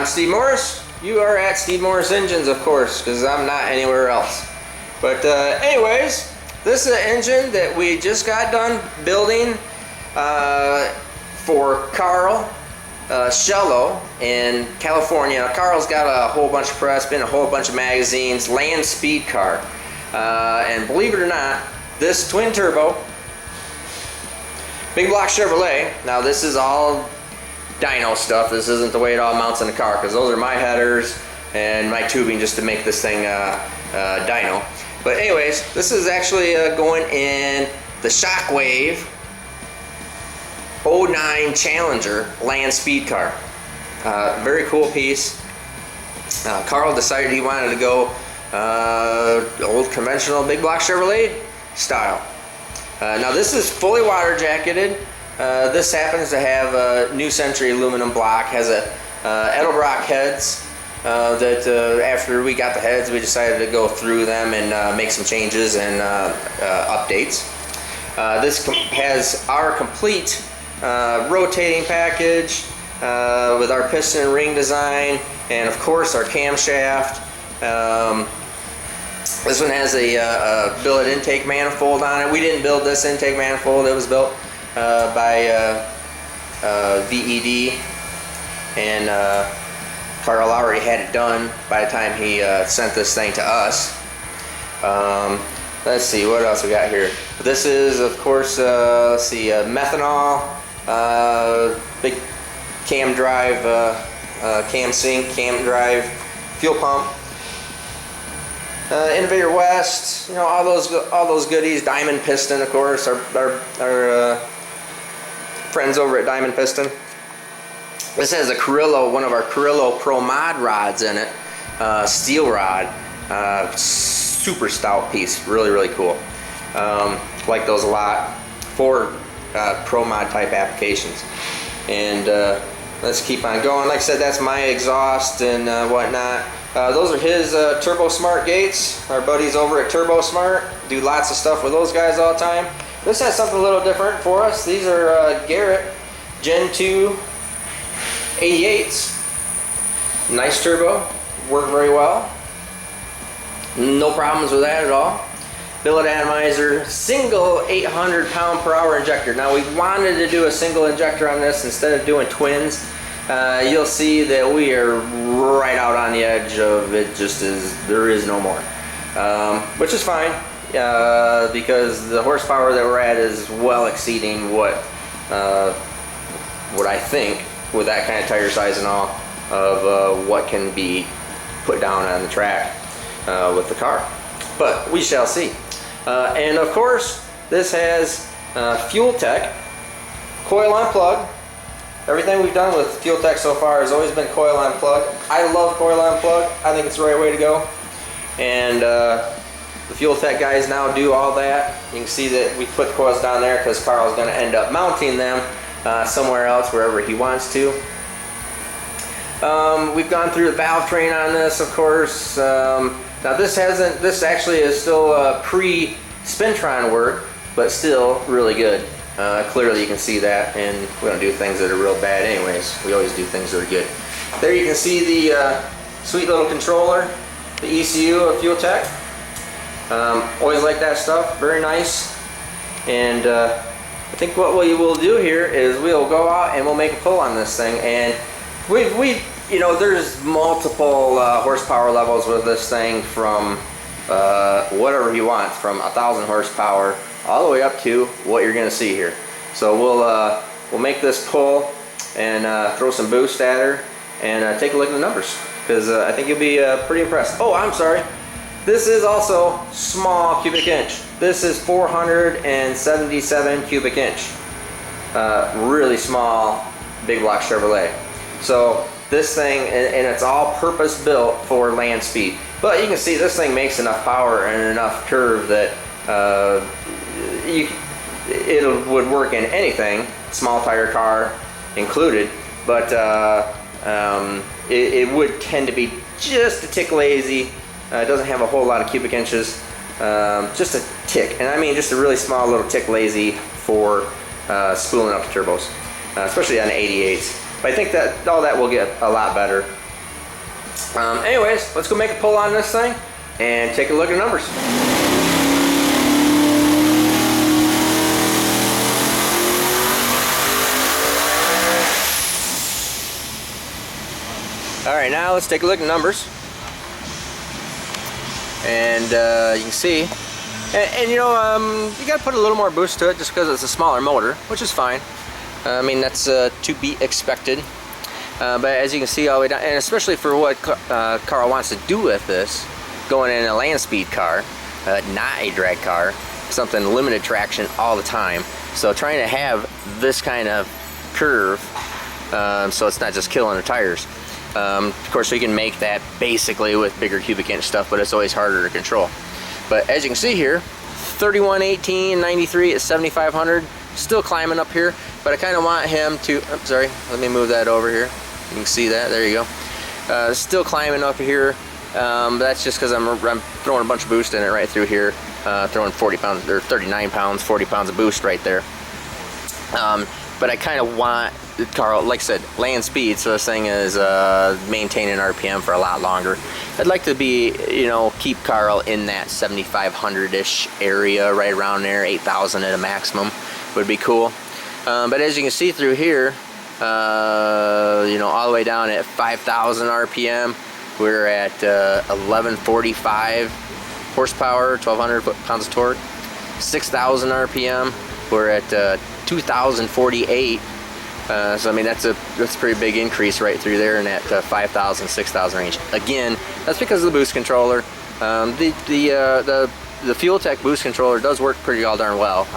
I'm Steve Morris. You are at Steve Morris Engines, of course, because I'm not anywhere else. But anyways, this is an engine that we just got done building for Karl Schello in California. Karl's got a whole bunch of press, been in a whole bunch of magazines, land speed car. And believe it or not, this twin turbo, big block Chevrolet. Now this is all dyno stuff. This isn't the way it all mounts in the car, because those are my headers and my tubing just to make this thing dyno. But anyways, this is actually going in the SHOCKWAVE 09 Challenger land speed car. Very cool piece. Karl decided he wanted to go old conventional big block Chevrolet style. Now this is fully water jacketed. This happens to have a New Century aluminum block, has a Edelbrock heads that after we got the heads we decided to go through them and make some changes and updates. This has our complete rotating package with our piston and ring design, and of course our camshaft. This one has a billet intake manifold on it. We didn't build this intake manifold, it was built by VED, and Karl already had it done by the time he sent this thing to us. Let's see what else we got here. This is, of course, let's see, methanol, big cam drive, cam sync, cam drive, fuel pump. Innovator West, you know, all those goodies. Diamond piston, of course, our friends over at Diamond Piston. This has a Carrillo, one of our Carrillo Pro Mod rods in it, steel rod, super stout piece, really cool. Like those a lot for Pro Mod type applications. And let's keep on going. Like I said, that's my exhaust and whatnot. Those are his Turbo Smart gates. Our buddies over at Turbo Smart do lots of stuff with those guys all the time. This has something a little different for us. These are Garrett Gen 2 88s. Nice turbo, work very well. No problems with that at all. Billet atomizer, single 800 pound/hour injector. Now we wanted to do a single injector on this instead of doing twins. You'll see that we are right out on the edge of it, just as there is no more, which is fine, because the horsepower that we're at is well exceeding what I think, with that kind of tire size and all, of what can be put down on the track with the car. But we shall see. And of course, this has Fuel Tech coil on plug. Everything we've done with Fuel Tech so far has always been coil on plug. I love coil on plug. I think it's the right way to go. And the Fuel Tech guys now do all that. You can see that we put the coils down there because Karl's going to end up mounting them somewhere else, wherever he wants to. We've gone through the valve train on this, of course. Now this actually is still pre-Spintron work, but still really good. Clearly you can see that, and we don't do things that are real bad anyways. We always do things that are good. There you can see the sweet little controller, the ECU of Fuel Tech. Always like that stuff, very nice. And I think what we will do here is we'll go out and we'll make a pull on this thing. And you know, there's multiple horsepower levels with this thing, from whatever you want, from 1,000 horsepower all the way up to what you're going to see here. So we'll make this pull and throw some boost at her and take a look at the numbers, because I think you'll be pretty impressed. Oh, I'm sorry. This is also small cubic inch. This is 477 cubic inch. Really small big block Chevrolet. So this thing, and it's all purpose built for land speed. But you can see this thing makes enough power and enough curve that it would work in anything, small tire car included. But it would tend to be just a tick lazy. It doesn't have a whole lot of cubic inches, just a tick, and I mean just a really small little tick lazy for spooling up the turbos, especially on 88s. But I think that all that will get a lot better Anyways, let's go make a pull on this thing and take a look at the numbers. Alright, now let's take a look at the numbers. And you can see, and you know, you gotta put a little more boost to it just because it's a smaller motor, which is fine. I mean, that's to be expected. But as you can see all the way down, and especially for what Karl wants to do with this, going in a land speed car, not a drag car, something limited traction all the time. So trying to have this kind of curve, so it's not just killing the tires. Of course, we can make that basically with bigger cubic inch stuff, but it's always harder to control. But as you can see here, 31, 18, 93 at 7,500, still climbing up here. But I kind of want him to, I'm sorry, let me move that over here. You can see that, there you go. Still climbing up here. That's just because I'm throwing a bunch of boost in it right through here. Throwing 40 pounds, or 39 pounds, 40 pounds of boost right there. But I kind of want Karl, like I said, land speed, so this thing is maintaining RPM for a lot longer. I'd like to be, you know, keep Karl in that 7,500-ish area, right around there. 8,000 at a maximum would be cool. But as you can see through here, you know, all the way down at 5,000 RPM, we're at 1145 horsepower, 1,200 pounds of torque. 6,000 RPM, we're at 2,048. So I mean, that's a pretty big increase right through there in that 5,000, 6,000 range. Again, that's because of the boost controller. The Fuel Tech boost controller does work pretty all darn well.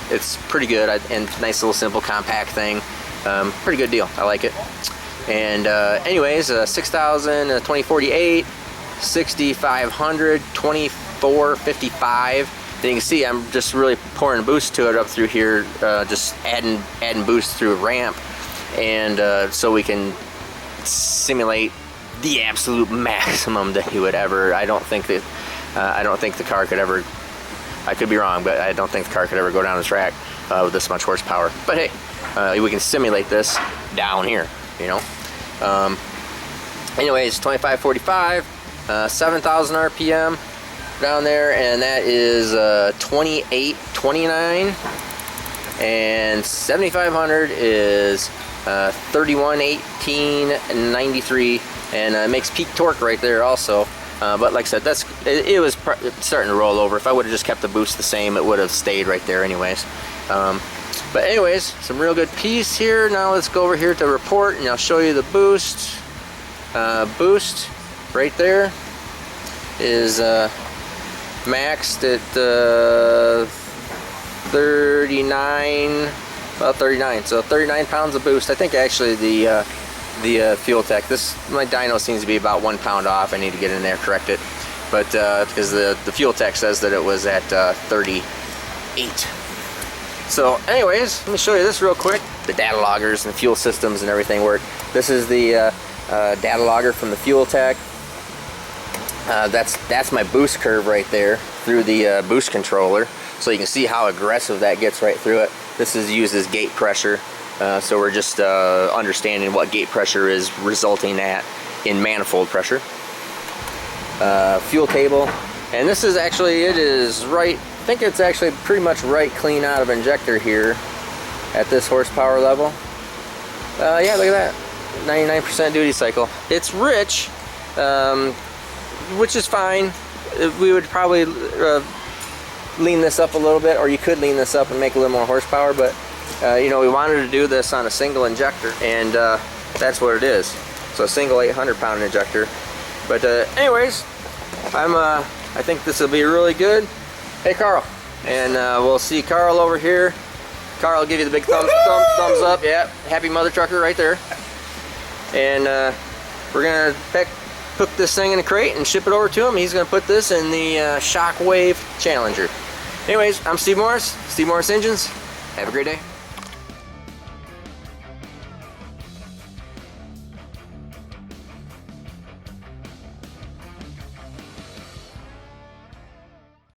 It's pretty good, and nice little simple compact thing. Pretty good deal. I like it. And anyways, 6,000, 2048, 6,500, 2455. And you can see I'm just really pouring boost to it up through here, just adding boost through a ramp, and so we can simulate the absolute maximum that he would ever. I don't think the car could ever. I could be wrong, but I don't think the car could ever go down the track with this much horsepower. But hey, we can simulate this down here, you know. Anyways, 2545, 7,000 RPM. Down there, and that is 2829, and 7,500 is 311893, and it makes peak torque right there also. But like I said, it was starting to roll over. If I would have just kept the boost the same, it would have stayed right there anyways. But anyways, some real good piece here. Now let's go over here to report, and I'll show you the boost. Boost right there is maxed at 39, about 39. So 39 pounds of boost. I think actually the Fuel Tech, my dyno seems to be about 1 pound off. I need to get in there, correct it. But because the Fuel Tech says that it was at 38. So anyways, let me show you this real quick. The data loggers and the fuel systems and everything work. This is the data logger from the Fuel Tech. That's my boost curve right there through the boost controller, so you can see how aggressive that gets right through it. This is used as gate pressure, so we're just understanding what gate pressure is resulting at in manifold pressure. Fuel table, and this is actually, it is right, I think it's actually pretty much right clean out of injector here at this horsepower level. Yeah, look at that, 99% duty cycle. It's rich, which is fine. We would probably lean this up a little bit, or you could lean this up and make a little more horsepower, but you know, we wanted to do this on a single injector, and that's what it is. So a single 800 pound injector. But anyways, I think this will be really good. Hey Karl, and we'll see Karl over here. Karl will give you the big thumbs up. Yeah, happy mother trucker right there. And we're gonna put this thing in a crate and ship it over to him. He's gonna put this in the SHOCKWAVE Challenger. Anyways, I'm Steve Morris, Steve Morris Engines. Have a great day.